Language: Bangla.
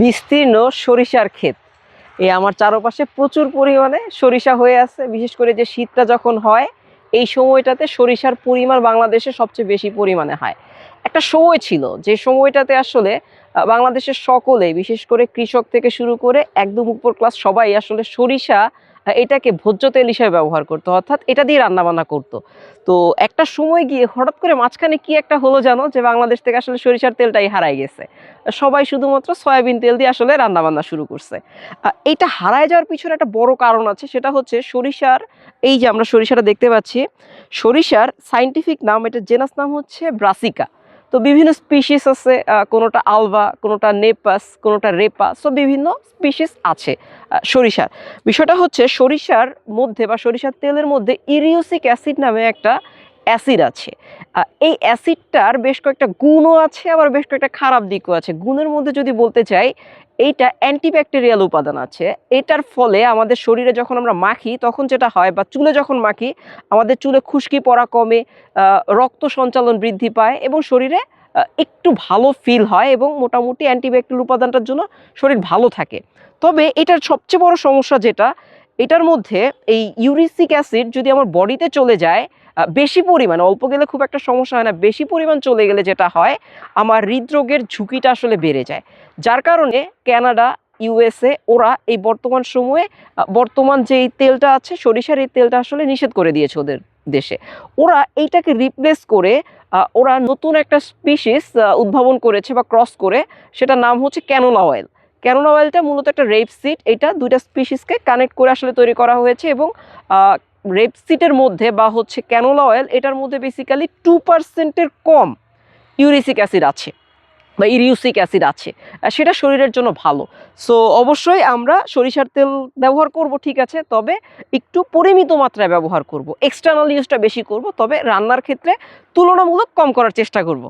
বিস্তীর্ণ সরিষার ক্ষেত। এই আমার চারপাশে প্রচুর পরিমাণে সরিষা হয়ে আছে। বিশেষ করে যে শীতটা যখন হয় এই সময়টাতে সরিষার পরিমাণ বাংলাদেশে সবচেয়ে বেশি পরিমাণে হয়। একটা সময় ছিল যে সময়টাতে আসলে বাংলাদেশের সকলে, বিশেষ করে কৃষক থেকে শুরু করে একদম উপর ক্লাস সবাই আসলে সরিষা এটাকে ভোজ্য তেল হিসেবে ব্যবহার করতো, অর্থাৎ এটা দিয়ে রান্নাবান্না করতো। তো একটা সময় গিয়ে হঠাৎ করে মাঝখানে কি একটা হলো জানো, যে বাংলাদেশ থেকে আসলে সরিষার তেলটাই হারাই গেছে। সবাই শুধুমাত্র সয়াবিন তেল দিয়ে আসলে রান্নাবান্না শুরু করছে। এইটা হারায় যাওয়ার পিছনে একটা বড় কারণ আছে, সেটা হচ্ছে সরিষার, এই যে আমরা সরিষাটা দেখতে পাচ্ছি, সরিষার সাইন্টিফিক নাম, এটা জেনাস নাম হচ্ছে ব্রাসিকা। তো বিভিন্ন স্পিসিস আছে, কোনোটা আলভা, কোনোটা নেপাস, কোনোটা রেপা, সো বিভিন্ন স্পিসিস আছে সরিষার। বিষয়টা হচ্ছে সরিষার মধ্যে বা সরিষার তেলের মধ্যে ইরিউসিক অ্যাসিড নামে একটা অ্যাসিড আছে। এই অ্যাসিডটার বেশ কয়েকটা গুণও আছে, আবার বেশ কয়েকটা খারাপ দিকও আছে। গুণের মধ্যে যদি বলতে চাই, এইটা অ্যান্টিব্যাকটেরিয়াল উপাদান আছে। এটার ফলে আমাদের শরীরে যখন আমরা মাখি তখন যেটা হয়, বা চুলে যখন মাখি, আমাদের চুলে খুশকি পড়া কমে, রক্ত সঞ্চালন বৃদ্ধি পায় এবং শরীরে একটু ভালো ফিল হয়, এবং মোটামুটি অ্যান্টিব্যাকটেরিয়াল উপাদানটার জন্য শরীর ভালো থাকে। তবে এটার সবচেয়ে বড় সমস্যা যেটা, এটার মধ্যে এই ইউরিসিক অ্যাসিড যদি আমার বডিতে চলে যায় বেশি পরিমাণ, অল্প গেলে খুব একটা সমস্যা হয় না, বেশি পরিমাণ চলে গেলে যেটা হয়, আমার হৃদরোগের ঝুঁকিটা আসলে বেড়ে যায়। যার কারণে কানাডা, ইউএসএ ওরা এই বর্তমান সময়ে বর্তমান যে এই তেলটা আছে সরিষার, এই তেলটা আসলে নিষেধ করে দিয়েছে ওদের দেশে। ওরা এইটাকে রিপ্লেস করে ওরা নতুন একটা স্পিসিস উদ্ভাবন করেছে বা ক্রস করে, সেটার নাম হচ্ছে ক্যানোলা অয়েল। ক্যানোলা অয়েলটা মূলত একটা রেপসিড, এটা দুইটা স্পিসিসকে কানেক্ট করে আসলে তৈরি করা হয়েছে, এবং রেপসিডের মধ্যে বা হচ্ছে ক্যানোলা অয়েল, এটার মধ্যে বেসিক্যালি 2%-এর কম ইউরিসিক অ্যাসিড আছে বা ইরিউসিক অ্যাসিড আছে। সেটা শরীরের জন্য ভালো। সো অবশ্যই আমরা সরিষার তেল ব্যবহার করব, ঠিক আছে, তবে একটু পরিমিত মাত্রায় ব্যবহার করব, এক্সটার্নাল ইউজটা বেশি করব, তবে রান্নার ক্ষেত্রে তুলনামূলক কম করার চেষ্টা করব।